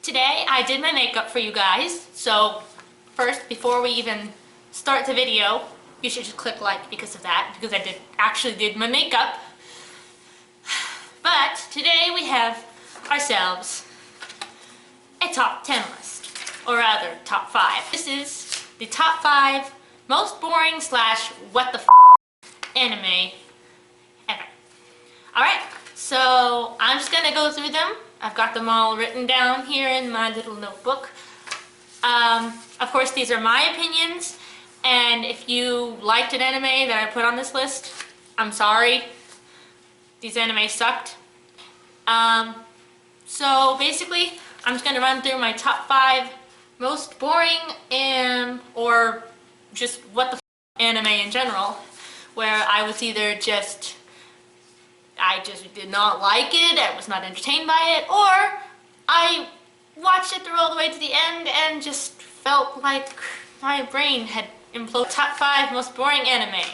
Today I did my makeup for you guys, so first, before we even start the video, you should just click like because of that, because I actually did my makeup. But today we have ourselves a top 10 list, or rather top 5. This is the top 5 most boring slash what the f anime ever. Alright, so I'm just gonna go through them. I've got them all written down here in my little notebook. Of course, these are my opinions, and if you liked an anime that I put on this list, I'm sorry. These animes sucked. So basically, I'm just gonna run through my top 5 most boring or just what the f anime in general, where I was either I just did not like it, I was not entertained by it, or I watched it through all the way to the end and just felt like my brain had imploded. Top 5 most boring anime.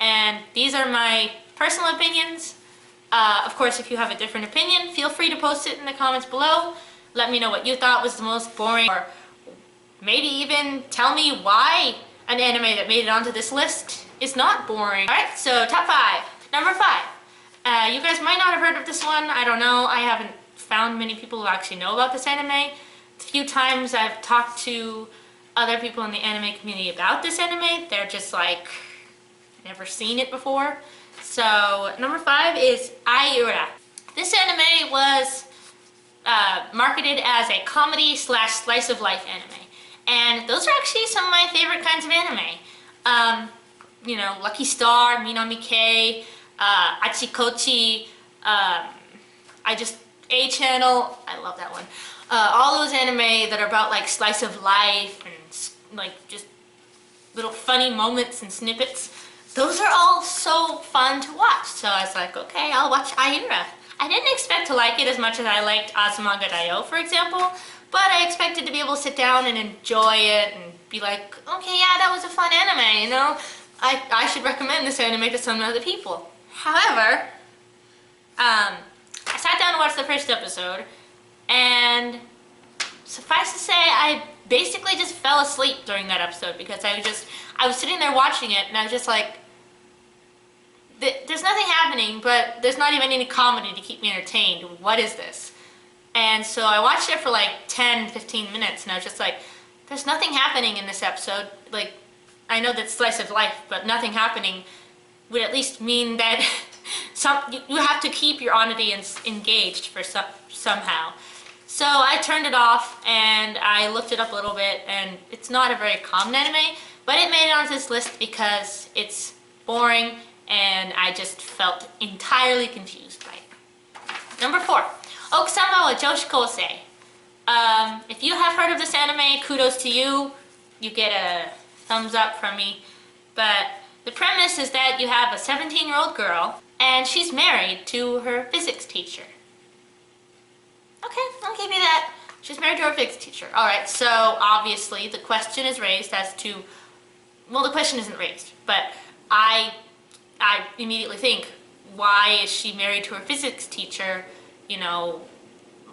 And these are my personal opinions. Of course, if you have a different opinion, feel free to post it in the comments below. Let me know what you thought was the most boring, or maybe even tell me why an anime that made it onto this list is not boring. Alright, so top 5. Number 5. You guys might not have heard of this one, I don't know. I haven't found many people who actually know about this anime. A few times I've talked to other people in the anime community about this anime, they're just like, never seen it before. So, number 5 is Aiura. This anime was marketed as a comedy slash slice of life anime. And those are actually some of my favorite kinds of anime. You know, Lucky Star, Minamike, Achikochi, A-Channel, I love that one. All those anime that are about like slice of life and like just little funny moments and snippets, those are all so fun to watch. So I was like, okay, I'll watch Aiura. I didn't expect to like it as much as I liked Azuma ga Daioh, for example, but I expected to be able to sit down and enjoy it and be like, okay, yeah, that was a fun anime, you know? I should recommend this anime to some other people. However, I sat down to watch the first episode, and suffice to say, I basically just fell asleep during that episode because I was sitting there watching it, and I was just like, there's nothing happening, but there's not even any comedy to keep me entertained. What is this? And so I watched it for like 10-15 minutes, and I was just like, there's nothing happening in this episode. Like, I know that's slice of life, but nothing happening would at least mean that you have to keep your audience engaged for somehow. So I turned it off and I looked it up a little bit, and it's not a very common anime, but it made it onto this list because it's boring and I just felt entirely confused by it. Number 4, Okusama wa Joushi Kousei. If you have heard of this anime, kudos to you. You get a thumbs up from me. But the premise is that you have a 17-year-old girl and she's married to her physics teacher. Okay, I'll give you that. She's married to her physics teacher. Alright, so obviously the question is raised as to, well, the question isn't raised, but I immediately think, why is she married to her physics teacher? You know,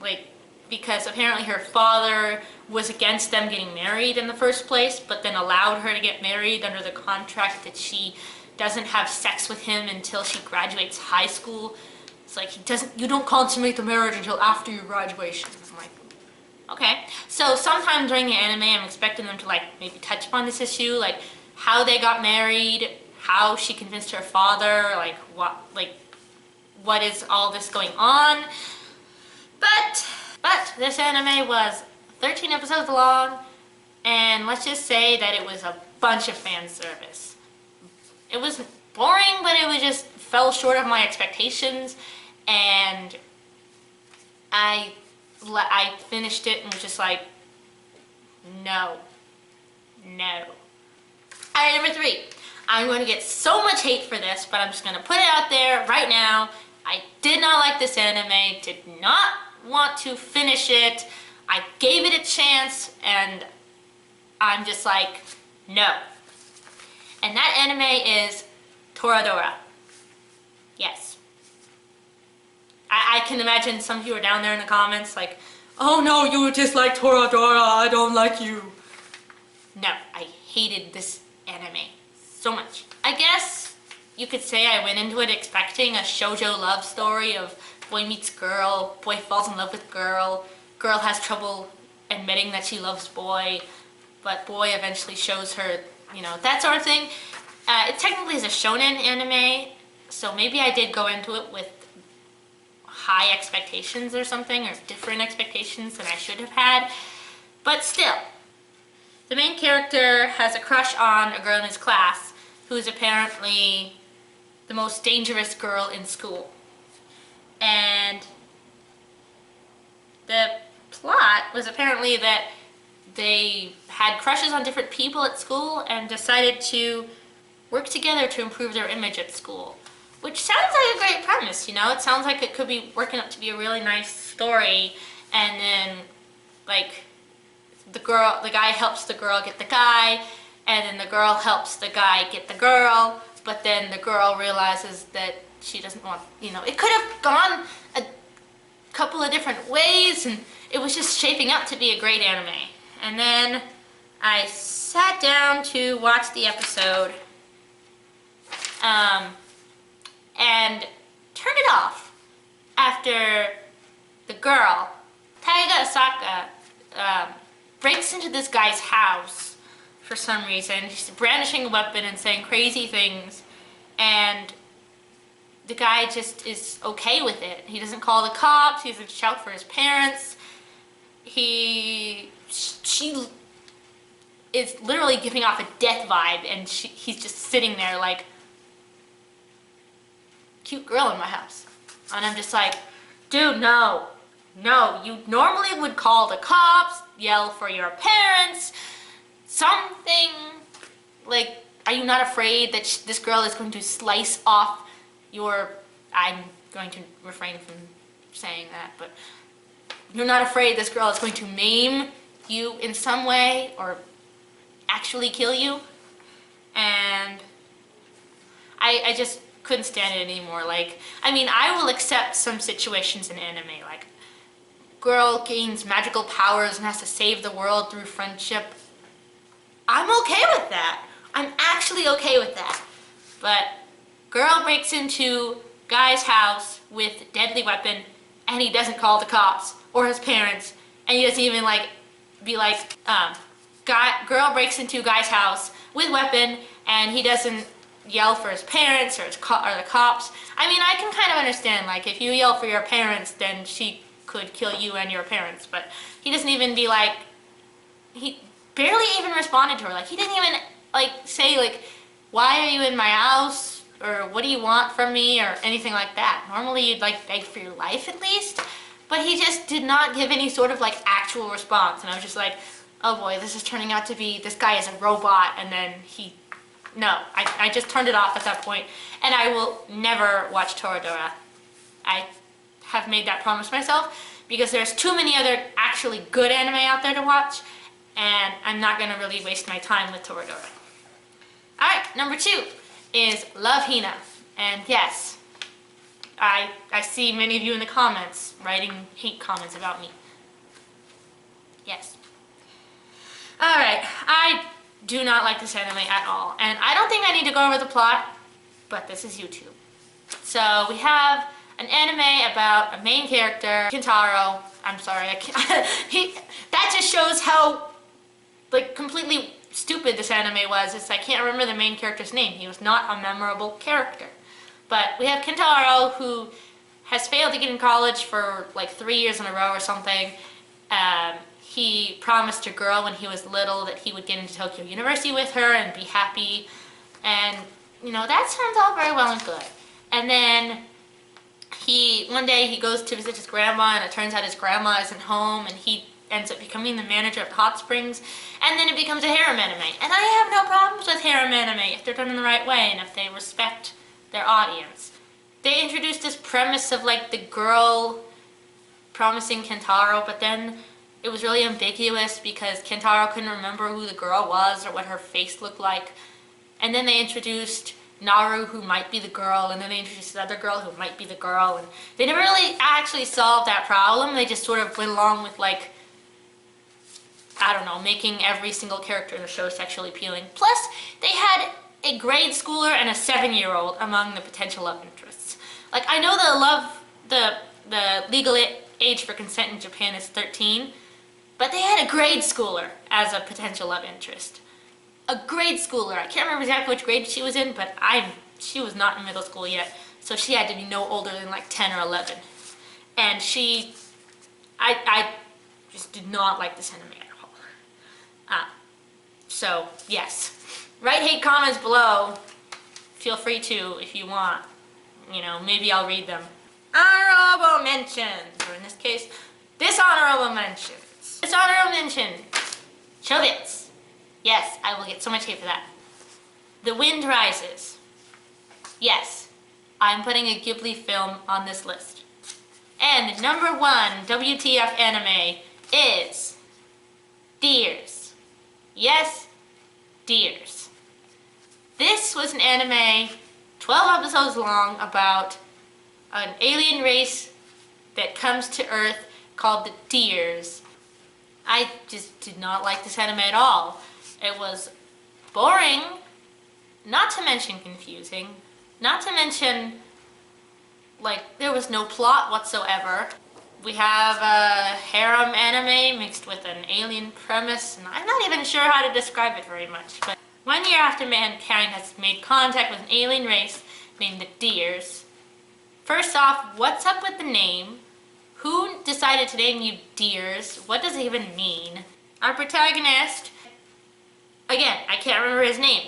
like, because apparently her father was against them getting married in the first place, but then allowed her to get married under the contract that she doesn't have sex with him until she graduates high school. It's like, you don't consummate the marriage until after your graduation. I'm like, okay. So sometime during the anime, I'm expecting them to like maybe touch upon this issue, like how they got married, how she convinced her father, like what is all this going on. But this anime was 13 episodes long, and let's just say that it was a bunch of fan service. It was boring, but it just fell short of my expectations, and I finished it and was just like, no. Alright, number 3. I'm going to get so much hate for this, but I'm just going to put it out there right now. I did not like this anime, did not want to finish it. I gave it a chance, and I'm just like, no. And that anime is Toradora. Yes. I can imagine some of you are down there in the comments like, oh no, you dislike Toradora, I don't like you. No, I hated this anime so much. I guess you could say I went into it expecting a shoujo love story of boy meets girl, boy falls in love with girl, girl has trouble admitting that she loves boy, but boy eventually shows her, that sort of thing. It technically is a shonen anime, so maybe I did go into it with high expectations or something, or different expectations than I should have had. But still, the main character has a crush on a girl in his class who is apparently the most dangerous girl in school. And the plot was apparently that they had crushes on different people at school and decided to work together to improve their image at school. Which sounds like a great premise, It sounds like it could be working up to be a really nice story, and then, like, the guy helps the girl get the guy, and then the girl helps the guy get the girl, but then the girl realizes that she doesn't want, it could have gone a couple of different ways, and it was just shaping up to be a great anime. And then I sat down to watch the episode, and turned it off after the girl, Taiga Asaka, breaks into this guy's house for some reason. She's brandishing a weapon and saying crazy things, and the guy just is okay with it. He doesn't call the cops, he doesn't shout for his parents. She is literally giving off a death vibe, and he's just sitting there like, cute girl in my house. And I'm just like, dude, no, you normally would call the cops, yell for your parents, something. Like, are you not afraid that this girl is going to slice off I'm going to refrain from saying that, but you're not afraid this girl is going to maim you in some way or actually kill you? And I just couldn't stand it anymore. Like, I will accept some situations in anime, like girl gains magical powers and has to save the world through friendship. I'm okay with that. I'm actually okay with that. But girl breaks into guy's house with deadly weapon, and he doesn't call the cops or his parents, and he doesn't even girl breaks into guy's house with weapon, and he doesn't yell for his parents or the cops. I can kind of understand, like, if you yell for your parents, then she could kill you and your parents, but he doesn't even he barely even responded to her. Like, he didn't even, say, why are you in my house, or what do you want from me, or anything like that. Normally you'd, beg for your life at least, but he just did not give any sort of, actual response, and I was just like, oh boy, this is turning out to be, this guy is a robot, and then no, I just turned it off at that point, and I will never watch Toradora. I have made that promise myself, because there's too many other actually good anime out there to watch, and I'm not going to really waste my time with Toradora. Alright, number 2 is Love Hina, and yes, I see many of you in the comments writing hate comments about me. Yes. Alright, I do not like this anime at all, and I don't think I need to go over the plot, but this is YouTube. So we have an anime about a main character, Kintaro. I'm sorry, that just shows how completely stupid this anime was. I can't remember the main character's name. He was not a memorable character. But we have Kintaro, who has failed to get in college for 3 years in a row or something. He promised a girl when he was little that he would get into Tokyo University with her and be happy. And, that sounds all very well and good. And then one day he goes to visit his grandma, and it turns out his grandma isn't home, and he ends up becoming the manager of Hot Springs, and then it becomes a harem anime. And I have no problems with harem anime if they're done in the right way and if they respect their audience. They introduced this premise of the girl promising Kentaro, but then it was really ambiguous because Kentaro couldn't remember who the girl was or what her face looked like. And then they introduced Naru who might be the girl, and then they introduced the other girl who might be the girl, and they never really actually solved that problem. They just sort of went along with, like, I don't know, making every single character in the show sexually appealing. Plus, they had a grade schooler and a 7-year-old among the potential love interests. Like, I know the legal age for consent in Japan is 13, but they had a grade schooler as a potential love interest. A grade schooler. I can't remember exactly which grade she was in, but she was not in middle school yet, so she had to be no older than like 10 or 11. And I just did not like this anime at all. So, yes. Write hate comments below. Feel free to if you want. You know, maybe I'll read them. Honorable mentions, or in this case, dishonorable mentions. Dishonorable mention, Chobits. Yes, I will get so much hate for that. The Wind Rises. Yes, I'm putting a Ghibli film on this list. And the number 1 WTF anime is Deers. Yes, Deers. This was an anime, 12 episodes long, about an alien race that comes to Earth called the Deers. I just did not like this anime at all. It was boring, not to mention confusing, not to mention, like, there was no plot whatsoever. We have a harem anime mixed with an alien premise, and I'm not even sure how to describe it very much. But 1 year after mankind has made contact with an alien race named the Deers, first off, what's up with the name? Who decided to name you Deers? What does it even mean? Our protagonist, again, I can't remember his name.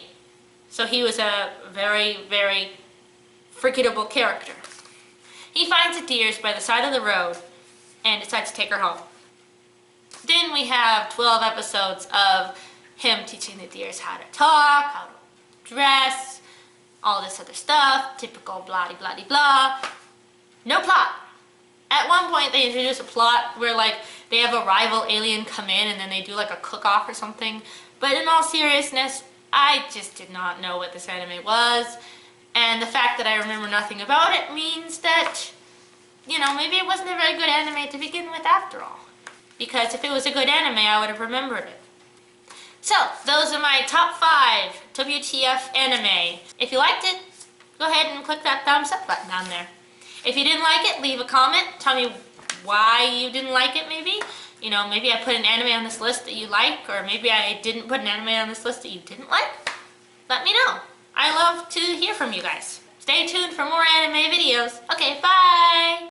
So he was a very, very forgettable character. He finds the Deers by the side of the road and decides to take her home. Then we have 12 episodes of him teaching the Deers how to talk, how to dress, all this other stuff, typical blah-de-blah-de-blah. No plot. At one point they introduce a plot where, like, they have a rival alien come in and then they do like a cook-off or something. But in all seriousness, I just did not know what this anime was. And the fact that I remember nothing about it means that, you know, maybe it wasn't a very good anime to begin with after all. Because if it was a good anime, I would have remembered it. So, those are my top 5 WTF anime. If you liked it, go ahead and click that thumbs up button down there. If you didn't like it, leave a comment. Tell me why you didn't like it, maybe. You know, maybe I put an anime on this list that you like, or maybe I didn't put an anime on this list that you didn't like. Let me know. I love to hear from you guys. Stay tuned for more anime videos. Okay, bye!